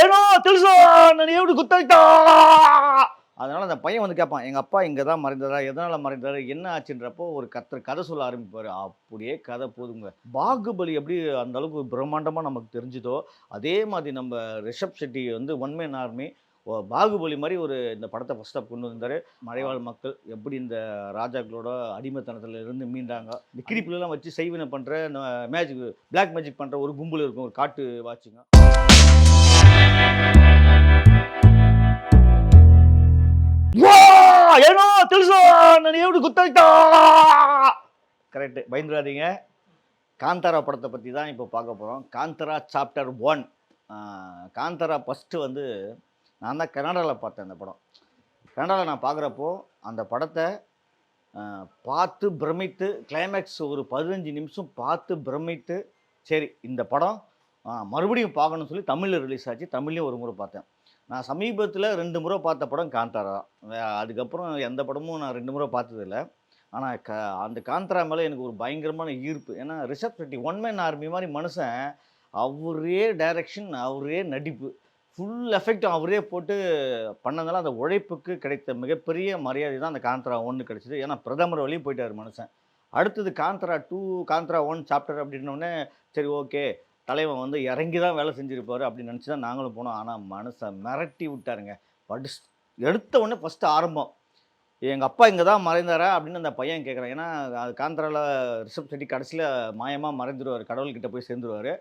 ஏனோ తెలుసు நான் எப்படி குத்தா. அதனால அந்த பையன் வந்து கேட்பான், எங்க அப்பா இங்க தான் மறைந்தாரா, எதனால மறைந்தாரு, என்ன ஆச்சுன்றப்போ ஒரு கதை சொல்ல ஆரம்பிப்பாரு. அப்படியே கதை போதுங்க. பாகுபலி எப்படி அந்த அளவுக்கு பிரம்மாண்டமா நமக்கு தெரிஞ்சுதோ, அதே மாதிரி நம்ம ரிஷப் ஷெட்டி வந்து ஒன் மேன் ஆர்மி பாகுபலி மாரி ஒரு இந்த படத்த ஃபர்ஸ்ட் ஆஃப் கொண்டு வந்தாரு. மலைவாழ் மக்கள் எப்படி இந்த ராஜாக்களோட அடிமைத்தனத்துல இருந்து மீண்டாங்க. இந்த கிரிப்புலலாம் வச்சு செய்வினை பண்ற இந்த மேஜிக் பிளாக் மேஜிக் பண்ற ஒரு கும்பல் இருக்கும். ஒரு காட்டு வாச்சுங்க. ஏனோ తెలుసు நான் எப்படி குத்தா. கரெக்ட். பயந்துடாதீங்க. காந்தாரா படத்தை பற்றி தான் இப்போ பார்க்க போகிறோம். காந்தாரா சாப்டர் 1. காந்தாரா ஃபஸ்ட்டு வந்து நான் தான் கனடாவில் பார்த்தேன் அந்த படம். கனடாவில் நான் பார்க்குறப்போ அந்த படத்தை பார்த்து பிரமித்து கிளைமேக்ஸ் ஒரு 15 நிமிஷம் பார்த்து பிரமித்து சரி இந்த படம் மறுபடியும் பார்க்கணும்னு சொல்லி தமிழில் ரிலீஸ் ஆச்சு. தமிழ்லேயும் ஒரு முறை பார்த்தேன். நான் சமீபத்தில் 2 முறை பார்த்த படம் காந்தாரா. அதுக்கப்புறம் எந்த படமும் நான் 2 முறை பார்த்ததில்ல. ஆனால் அந்த காந்தாரா மேலே எனக்கு ஒரு பயங்கரமான ஈர்ப்பு. ஏன்னா Rishabh Shetty one man army மாதிரி மனுஷன், அவரே டைரக்ஷன், அவரே நடிப்பு, ஃபுல் எஃபெக்ட் அவரே போட்டு பண்ணதுனால அந்த உழைப்புக்கு கிடைத்த மிகப்பெரிய மரியாதை தான் அந்த காந்தாரா 1 கிடைச்சிது. ஏன்னா பிரதமர் வழியும் போயிட்டார் மனுஷன். அடுத்தது காந்தாரா 2, காந்தாரா 1 சாப்டர் அப்படின்னோடனே சரி ஓகே தலைவன் வந்து இறங்கி தான் வேலை செஞ்சுருப்பார் அப்படின்னு நினச்சி தான் நாங்களும் போனோம். ஆனால் மனுஷன் மிரட்டி விட்டாருங்க. எடுத்த உடனே ஃபஸ்ட்டு ஆரம்பம், எங்கள் அப்பா இங்கே தான் மறைந்தாரா அப்படின்னு அந்த பையன் கேட்குறான். ஏன்னா அது காந்தாராவில் ரிஷப் ஷெட்டி கடைசியில் மாயமாக மறைந்துருவார், கடவுள்கிட்ட போய் சேர்ந்துருவார்.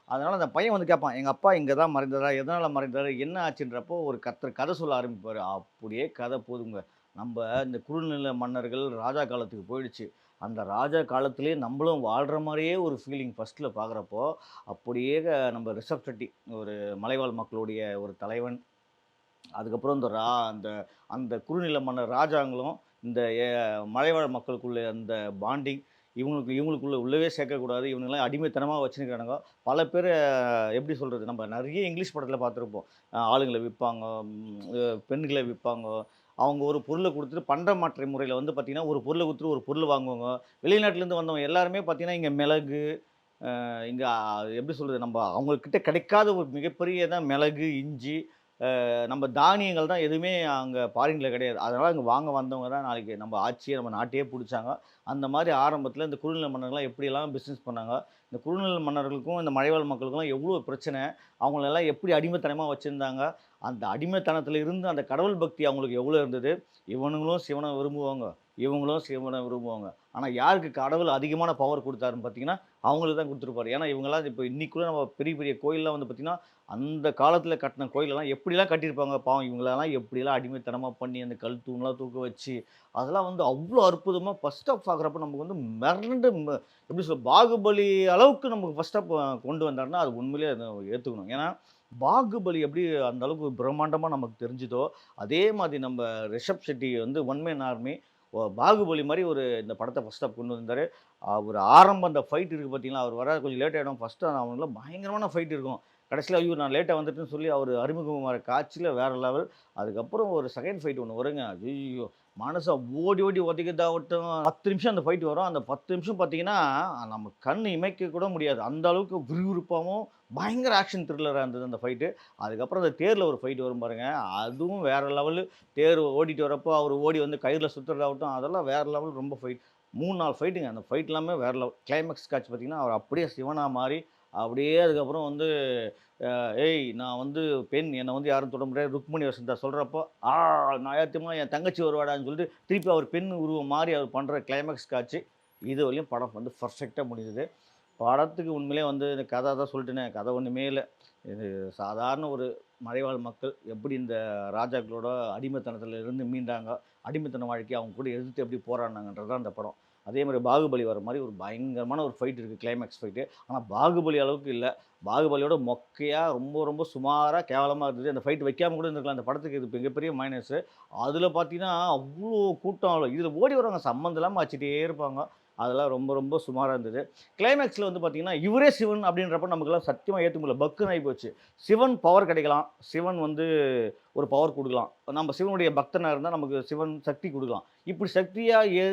அதனால் அந்த பையன் வந்து கேட்பான், எங்கள் அப்பா இங்கே தான் மறைந்தாரா, எதனால் மறைந்தாரு, என்ன ஆச்சுன்றப்போ ஒரு கதை சொல்ல ஆரம்பிப்பார். அப்படியே கதை போதுங்க. நம்ம இந்த குறுநில மன்னர்கள் ராஜா காலத்துக்கு போயிடுச்சு. அந்த ராஜா காலத்திலே நம்மளும் வாழ்கிற மாதிரியே ஒரு ஃபீலிங் ஃபஸ்ட்டில் பார்க்குறப்போ, அப்படியே நம்ம ரிஷப் ஷெட்டி ஒரு மலைவாழ் மக்களுடைய ஒரு தலைவன். அதுக்கப்புறம் இந்த அந்த அந்த குறுநில மன்னர் ராஜாங்களும் இந்த மலைவாழ் மக்களுக்குள்ள அந்த பாண்டிங் இவங்களுக்குள்ள உள்ளவே சேர்க்கக்கூடாது. இவங்கெல்லாம் அடிமைத்தனமாக வச்சுருக்கிறானுங்க. பல பேர் எப்படி சொல்கிறது, நம்ம நிறைய இங்கிலீஷ் படத்தில் பார்த்துருப்போம். ஆளுங்களை விற்பாங்க, பெண்களை விற்பாங்க. அவங்க ஒரு பொருளை கொடுத்துட்டு பண்ட மாற்ற முறையில் வந்து பார்த்திங்கன்னா ஒரு பொருளை கொடுத்துட்டு ஒரு பொருள் வாங்குவாங்க. வெளிநாட்டிலேருந்து வந்தவங்க எல்லாருமே பார்த்திங்கன்னா இங்கே மிளகு, இங்கே எப்படி சொல்கிறது, நம்ம அவங்கக்கிட்ட கிடைக்காத ஒரு மிகப்பெரிய தான் மிளகு, இஞ்சி, நம்ம தானியங்கள் தான் எதுவுமே அங்கே ஃபாரினில் கிடையாது. அதனால் அங்கே வாங்க வந்தவங்க தான் நாளைக்கு நம்ம ஆட்சியை நம்ம நாட்டையே பிடிச்சாங்க. அந்த மாதிரி ஆரம்பத்தில் இந்த குறுநில மன்னர்கள்லாம் எப்படியெல்லாம் பிஸ்னஸ் பண்ணாங்க, இந்த குறுநில மன்னர்களுக்கும் இந்த மலைவாழ் மக்களுக்கெல்லாம் எவ்வளோ பிரச்சனை, அவங்களெல்லாம் எப்படி அடிமைத்தனமாக வச்சுருந்தாங்க, அந்த அடிமைத்தனத்தில் இருந்து அந்த கடவுள் பக்தி அவங்களுக்கு எவ்வளோ இருந்தது. இவனுங்களும் சிவனை விரும்புவாங்க, இவங்களும் சிவனை விரும்புவாங்க. ஆனால் யாருக்கு கடவுள் அதிகமான பவர் கொடுத்தாருன்னு பார்த்தீங்கன்னா அவங்களுக்கு தான் கொடுத்துருப்பாரு. ஏன்னா இவங்கெல்லாம் இப்போ இன்றைக்குள்ள நம்ம பெரிய பெரிய கோயிலெலாம் வந்து பார்த்திங்கன்னா அந்த காலத்தில் கட்டின கோயிலெல்லாம் எப்படிலாம் கட்டியிருப்பாங்க பாவம். இவங்களெல்லாம் எப்படிலாம் அடிமைத்தனமாக பண்ணி அந்த கல் தூண்லாம் தூக்க வச்சு அதெல்லாம் வந்து அவ்வளோ அற்புதமாக ஃபஸ்ட் ஆஃப் பார்க்குறப்ப நமக்கு வந்து மிரண்டு எப்படி சொல்ல பாகுபலி அளவுக்கு நமக்கு ஃபஸ்ட் ஆஃப் கொண்டு வந்தாருன்னா அது உண்மையிலே அதை ஏற்றுக்கணும். ஏன்னா பாகுபலி எப்படி அந்த அளவுக்கு பிரம்மாண்டமாக நமக்கு தெரிஞ்சுதோ அதே மாதிரி நம்ம ரிஷப் ஷெட்டி வந்து ஒன் மேன் ஆர்மி பாகுபலி மாதிரி ஒரு இந்த படத்தை ஃபஸ்ட் ஆஃப் கொண்டு வந்தார். அவர் ஆரம்பம் அந்த ஃபைட் இருக்குது பார்த்தீங்களா, அவர் வர கொஞ்சம் லேட் ஆகிடும். ஃபஸ்ட்டு அவங்களாம் பயங்கரமான ஃபைட் இருக்கும். கடைசியில் ஐயோ நான் லேட்டாக வந்துட்டுன்னு சொல்லி அவர் அறிமுகமாகிற காட்சியில் வேறு லெவல். அதுக்கப்புறம் ஒரு செகண்ட் ஃபைட் ஒன்று வருங்க. ஐயோ மனசை ஓடி ஓடி ஒதுக்கிதாகட்டும் 10 நிமிஷம் அந்த ஃபைட் வரும். அந்த 10 நிமிஷம் பார்த்தீங்கன்னா நம்ம கண் இமைக்க கூட முடியாது. அந்த அளவுக்கு விறுவிறுப்பாகவும் பயங்கர ஆக்ஷன் த்ரில்லராக இருந்தது அந்த ஃபைட்டு. அதுக்கப்புறம் அந்த தேரில் ஒரு ஃபைட் வரும் பாருங்கள், அதுவும் வேறு லெவலு. தேர் ஓடிட்டு வரப்போ அவர் ஓடி வந்து கயிறில் சுற்றுறதாகட்டும் அதெல்லாம் வேறு லெவல். ரொம்ப ஃபைட் 3-4 ஃபைட்டுங்க. அந்த ஃபைட் எல்லாமே வேறு லெவல். கிளைமேக்ஸ் காட்சி பார்த்திங்கன்னா அவர் அப்படியே சிவனாக மாறி அப்படியே அதுக்கப்புறம் வந்து ஏய் நான் வந்து பெண் என்னை வந்து யாரும் தொட முடியாது ருக்மணி வசந்தா சொல்கிறப்போ நான் ஏற்றுமா என் தங்கச்சி வருவாடான்னு சொல்லிட்டு திருப்பி அவர் பெண் உருவம் மாறி அவர் பண்ணுற கிளைமேக்ஸ் காட்சி இது வரையும் படம் வந்து பர்ஃபெக்டாக முடியுது. படத்துக்கு உண்மையிலே வந்து இந்த கதை தான் சொல்லிட்டேனே, கதை ஒன்றுமே இல்லை. இது சாதாரண ஒரு மலைவாழ் மக்கள் எப்படி இந்த ராஜாக்களோட அடிமைத்தனத்தில் இருந்து மீண்டாங்க, அடிமைத்தன வாழ்க்கையை அவங்க கூட எதிர்த்து எப்படி போராடினாங்கன்றது தான் அந்த படம். அதே மாதிரி பாகுபலி வர மாதிரி ஒரு பயங்கரமான ஒரு ஃபைட் இருக்குது, கிளைமேக்ஸ் ஃபைட்டு. ஆனால் பாகுபலி அளவுக்கு இல்லை. பாகுபலியோட மொக்கையாக ரொம்ப ரொம்ப சுமாராக கேவலமாக இருந்தது. அந்த ஃபைட் வைக்காமல் கூட இருந்திருக்கலாம். அந்த படத்துக்கு இது மிகப்பெரிய மைனஸு. அதில் பார்த்தீங்கன்னா அவ்வளோ கூட்டம், இதில் ஓடி வரவங்க சம்மந்தம் இல்லாமல் வச்சுட்டே இருப்பாங்க. அதெல்லாம் ரொம்ப ரொம்ப சுமாராக இருந்தது. கிளைமேக்ஸில் வந்து பார்த்திங்கன்னா இவரே சிவன் அப்படின்றப்ப நமக்குலாம் சத்தியமாக ஏற்ற முடியல. பக்குன்னு ஆகி போச்சு. சிவன் பவர் கிடைக்கலாம், சிவன் வந்து ஒரு பவர் கொடுக்கலாம், நம்ம சிவனுடைய பக்தனாக இருந்தால் நமக்கு சிவன் சக்தி கொடுக்கலாம். இப்படி சக்தியாக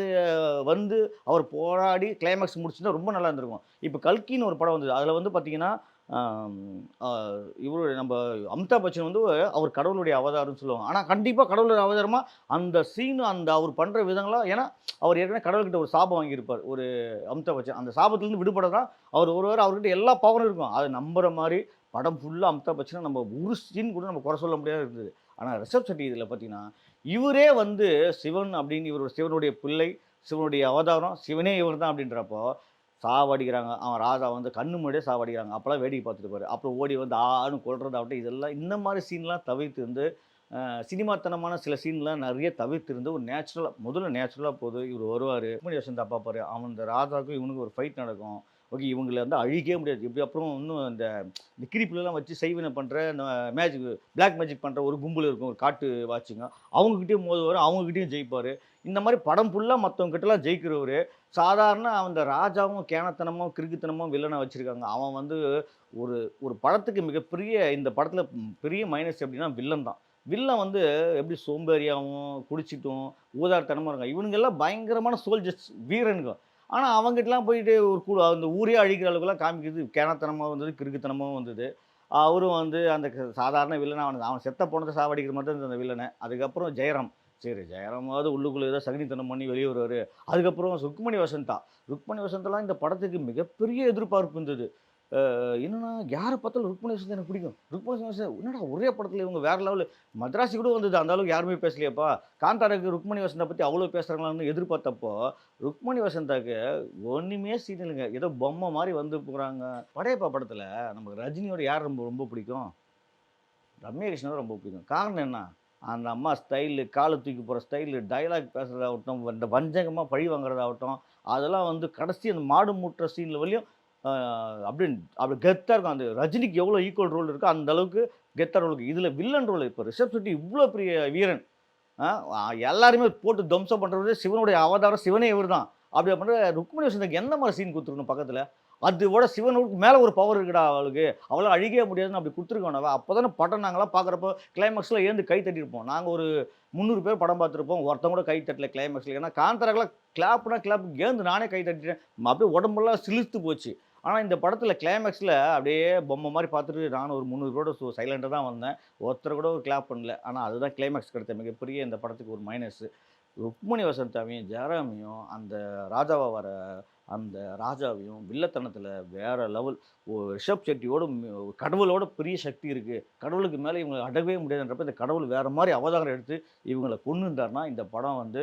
வந்து அவர் போராடி கிளைமேக்ஸ் முடிச்சுன்னா ரொம்ப நல்லா இருந்திருக்கும். இப்போ கல்கின்னு ஒரு படம் வந்தது. அதில் வந்து பார்த்திங்கன்னா இவரு நம்ம அமிதாப் பச்சன் வந்து அவர் கடவுளுடைய அவதாரம்னு சொல்லுவாங்க. ஆனா கண்டிப்பா கடவுளுடைய அவதாரமா அந்த சீன் அந்த அவர் பண்ற விதங்களா ஏன்னா, அவர் ஏற்கனவே கடவுள்கிட்ட ஒரு சாபம் வாங்கியிருப்பார். ஒரு அமிதாப் பச்சன். அந்த சாபத்திலருந்து விடுபட தான் அவர் ஒருவர் அவர்கிட்ட எல்லா பவரும் இருக்கும். அத நம்புற மாரி படம் ஃபுல்லா அமிதாப் பச்சன நம்ம ஒரு சீன் கூட நம்ம குறை சொல்ல முடியாத இருந்தது. ஆனா ரிஷப் செட்டி இதில பார்த்தீங்கன்னா, இவரே வந்து சிவன் அப்படின்னு இவரு சிவனுடைய பிள்ளை, சிவனுடைய அவதாரம், சிவனே இவர் தான் அப்படின்றப்போ, சாவடிக்கிறாங்க. அவன் ராதா வந்து கண்ணு முன்னாடியே சாவடிக்கிறாங்க. அப்பலாம் வேடிக்கை பார்த்துட்டு இருப்பாரு. அப்புறம் ஓடி வந்து ஆன்னு கொல்றதாகட்டும், இதெல்லாம் இந்த மாரி சீன்லாம் தவிர்த்திருந்து, சினிமாத்தனமான சில சீன்லாம் நெறைய தவிர்த்திருந்து, ஒரு நேச்சுரலா முதல்ல நேச்சுரலா போது. இவரு வருவாரு. ருக்மணி வசந்தா பார்ப்பாரு. அவன் இந்த ராதாவுக்கும் இவனுக்கும் ஒரு ஃபைட் நடக்கும். ஓகே. இவங்கள வந்து அழிக்கவே முடியாது. எப்படி அப்புறம் இன்னும் இந்த கிளிப்லலாம் வச்சு செய்வினை பண்ற இந்த மேஜிக் பிளாக் மேஜிக் பண்ற ஒரு கும்பல் இருக்கும். ஒரு காட்டு வாட்சுங்க. அவங்ககிட்டயும் மோதுவாரு. அவங்ககிட்டயும் ஜெயிப்பாரு. இந்த மாரி படம் ஃபுல்லா மத்தவங்க கிட்டலாம் ஜெயிக்கிறவரு. சாதாரண அந்த ராஜாவும் கேனத்தனமும், கிறுக்குத்தனமும் வில்லன வச்சிருக்காங்க. அவன் வந்து ஒரு ஒரு படத்துக்கு மிகப்பெரிய இந்த படத்துல பெரிய மைனஸ் எப்படின்னா வில்லன் தான். வில்லன் வந்து எப்படி சோம்பேறியாவும், குடிச்சிட்டும், ஊதாரித்தனமா இருக்கான். இவனுங்கலாம் பயங்கரமான சோல்ஜர்ஸ் வீரனுங்க. ஆனா அவங்கிட்டலாம் போயிட்டு ஒரு அந்த ஊரே அழிக்கிற அளவுக்குலாம் காமிக்கிறது கேனத்தனமா வந்தது, கிறுக்குத்தனமாவும் வந்தது. அவரும் வந்து அந்த சாதாரண வில்லனா அவன் செத்த பொணத்த சாவடிக்கிற மாரி தான் இருந்தது அந்த வில்லனு. அதுக்கப்புறம் ஜெயராம். சரி ஜெயராமாவது உள்ளுக்குள்ள ஏதோ சகுனித்தனம் பண்ணி வெளிய வருவாரு. அதுக்கப்புறம் ருக்மணி வசந்தா. ருக்மணி வசந்தாலாம் இந்த படத்துக்கு மிகப்பெரிய எதிர்பார்ப்பு இருந்தது. என்னன்னா யார பார்த்தாலும் ருக்மணி வசந்தா எனக்கு பிடிக்கும். ருக்மணி வசந்தா என்னடா ஒரே படத்துல இவங்க வேற லெவலு. மദ്രാசி கூட வந்தது. அந்த அளவுக்கு யாருமே பேசலையேப்பா. காந்தாராக்கு ருக்மணி வசந்தா பத்தி அவ்ளோ பேசுறாங்களான்னு எதிர்பார்த்தப்போ, ருக்மணி வசந்தாக்கு ஒண்ணுமே சீன் இல்லங்க. ஏதோ பொம்மை மாரி வந்து போறாங்க. படையப்பா படத்துல நமக்கு ரஜினியோட யார் ரொம்ப ரொம்ப பிடிக்கும்? ரம்யா கிருஷ்ணன ரொம்ப பிடிக்கும். காரணம் என்ன? அந்த அம்மா ஸ்டைலு, கால தூக்கி போடுற ஸ்டைலு, டயலாக் பேசுறதாகட்டும், இந்த வஞ்சகமா பழி வாங்குறதாகட்டும், அதெல்லாம் வந்து கடைசி அந்த மாடு மூட்டுற சீன்ல வரையும் அ அப்படியே அப்படி கெத்தா இருக்கும். அந்த ரஜினிக்கு எவ்வளோ ஈக்குவல் ரோல் இருக்கோ, அந்த அளவுக்கு கெத்தா ரோல் இருக்கு. இதுல வில்லன் ரோல் இப்ப ரிஷப் செட்டி இவ்ளோ பெரிய வீரன். ஆ எல்லாரையுமே போட்டு துவம்சம் பண்றவரு சிவனுடைய அவதாரம் சிவனே இவர்தான். அப்படி பண்ற ருக்மிணி வசந்தாக்கு எந்த மாரி சீன் குடுத்துருக்கணும் பக்கத்துல? அதோட சிவனுக்கு மேல ஒரு பவர் இருக்குடா அவளுக்கு. அவளால அழிக்கவே முடியாதுன்னு அப்படி குடுத்துருக்கணும் அவ. அப்பதானே படம் நாங்கலாம் பார்க்குறப்போ கிளைமாக்ஸ்ல எழுந்து கை தட்டியிருப்போம். நாங்க ஒரு 300 பேர் படம் பார்த்துருப்போம். ஒருத்தன் கூட கை தட்டல கிளைமாக்ஸ்ல. ஏன்னா காந்தாராக்குலாம் கிளாப்னா கிளாப் எழுந்து நானே கை தட்டிட்டேன். அப்படியே உடம்பெல்லாம் சிலிர்த்து போச்சு. ஆனா இந்த படத்துல கிளைமாக்ஸ்ல அப்படியே பொம்மை மாரி பார்த்துட்டு நானும் ஒரு 300 பேரோட சைலன்ட்டா தான் வந்தேன். ஒருத்தர் கூட ஒரு கிளாப் பண்ணல. ஆனா அதுதான் கிளைமாக்ஸ் கிடைத்த மிகப்பெரிய இந்த படத்துக்கு ஒரு மைனஸ். ருக்மணி வசந்தாவையும், ஜெயராமையும் அந்த ராஜாவா வர அந்த ராஜாவையும் வில்லத்தனத்துல வேற லெவல். ரிஷப் செட்டியோட கடவுளோட பெரிய சக்தி இருக்கு. கடவுளுக்கு மேல இவங்கள அடக்கவே முடியாதுன்றப்ப, இந்த கடவுள் வேற மாரி அவதாரம் எடுத்து இவங்கள கொன்னுருந்தாருன்னா, இந்த படம் வந்து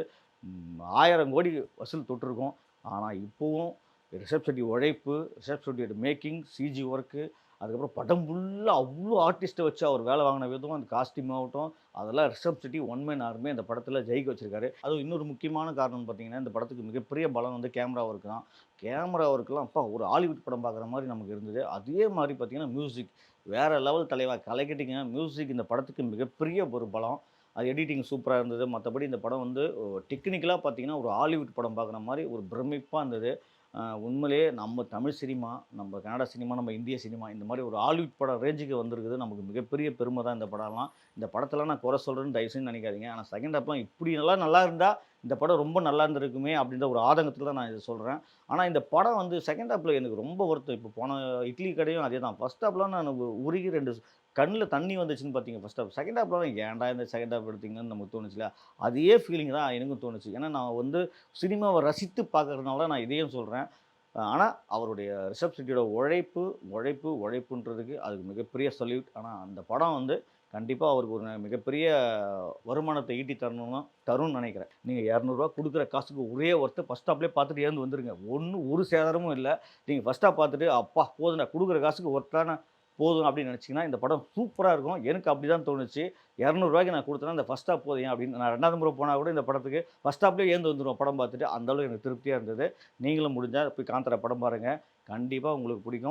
1000 கோடி வசூல் தொட்டிருக்கும். ஆனா இப்பவும் ரிஷப் செட்டி உழைப்பு, ரிஷப் செட்டியோட மேக்கிங், சிஜி ஒர்க்கு, அதுக்கப்புறம் படம் ஃபுல்லா அவ்ளோ ஆர்டிஸ்ட்ட வச்சு அவர் வேலை வாங்கின விதம், அந்த காஸ்டியூம் ஆகட்டும், அதெல்லாம் Rishab Shetty one man army அந்த படத்துல ஜெயிக்க வச்சிருக்காரு. அதுவும் இன்னொரு முக்கியமான காரணம்னு பார்த்தீங்கன்னா, இந்த படத்துக்கு மிகப்பெரிய பலம் வந்து கேமரா ஒர்க் தான். கேமரா ஒர்க்லாம் அப்பா ஒரு ஹாலிவுட் படம் பார்க்குற மாரி நமக்கு இருந்தது. அதே மாரி பார்த்தீங்கன்னா, மியூசிக் வேற லெவல் தலைவா கலக்கிட்டீங்க. மியூசிக் இந்த படத்துக்கு மிகப்பெரிய ஒரு பலம். அது எடிட்டிங் சூப்பரா இருந்தது. மத்தபடி இந்த படம் வந்து டெக்னிக்கலா பார்த்தீங்கன்னா, ஒரு ஹாலிவுட் படம் பார்க்குற மாரி ஒரு பிரமிப்பா இருந்தது. உண்மையிலேயே நம்ம தமிழ் சினிமா, நம்ம கன்னட சினிமா, நம்ம இந்திய சினிமா இந்த மாரி ஒரு ஹாலிவுட் படம் ரேஞ்சுக்கு வந்திருக்குது. நமக்கு மிகப்பெரிய பெருமை தான் இந்த படம்லாம். இந்த படத்தலாம் நான் குறை சொல்றேன்னு தயவு செஞ்சு நினைக்காதீங்க. ஆனா செகண்ட் ஹாஃப்லாம் இப்படி நல்லா இருந்தா, இந்த படம் ரொம்ப நல்லா இருந்திருக்குமே அப்படின்ற ஒரு ஆதங்கத்தில தான் நான் இத சொல்றேன். ஆனா இந்த படம் வந்து செகண்ட் ஹாஃப்ல எனக்கு ரொம்ப வருத்தம். இப்போ போன இட்லி கடையும் அதேதான். ஃபர்ஸ்ட் ஹாஃப்லாம் நான் உருகி 2 கண்ல தண்ணி வந்துச்சுன்னு பார்த்தீங்க ஃபர்ஸ்ட் ஹாஃப். செகண்ட் ஹாஃப்லாம் ஏன்டா இந்த செகண்ட் ஹாஃப் எடுத்தீங்கன்னு நமக்கு தோணுச்சுல்ல. அதே ஃபீலிங் தான் எனக்கும் தோணுச்சு. ஏன்னா நான் வந்து சினிமாவ ரசித்து பார்க்கறதுனால நான் இதையும் சொல்றேன். ஆனா, அவருடைய ரிஷப் செட்டியோட உழைப்புன்றதுக்கு அதுக்கு மிகப்பெரிய சல்யூட். ஆனா, அந்த படம் வந்து கண்டிப்பா அவருக்கு ஒரு மிகப்பெரிய வருமானத்த ஈட்டி தரும்னு நெனைக்கிறேன். நீங்க ரூ. 200 குடுக்குற காசுக்கு ஒரே ஒருத்தர் ஃபர்ஸ்ட் ஹாஃப்லயே பார்த்துட்டு எழுந்து வந்துருங்க. ஒரு சேதாரமும் இல்ல. நீங்க ஃபர்ஸ்ட் ஹாஃப் பார்த்துட்டு, அப்பா போதும்டா குடுக்குற காசுக்கு ஒர்த்தான போதும் அப்படின்னு நெனச்சீங்கன்னா, இந்த படம் சூப்பரா இருக்கும். எனக்கு அப்படிதான் தோணுச்சு. ரூ. 200 நான் குடுத்தேன்னா, இந்த ஃபர்ஸ்ட் ஹாஃப் போதும் ஏன் அப்படின்னு நான் 2வது முறை போனா கூட இந்த படத்துக்கு ஃபர்ஸ்ட் ஹாஃப்லயே எழுந்து வந்துருவேன் படம் பார்த்துட்டு. அந்த அளவுக்கு எனக்கு திருப்தியா இருந்தது. நீங்களும் முடிஞ்சா போய் காந்தாரா படம் பாருங்க. கண்டிப்பா உங்களுக்கு பிடிக்கும்.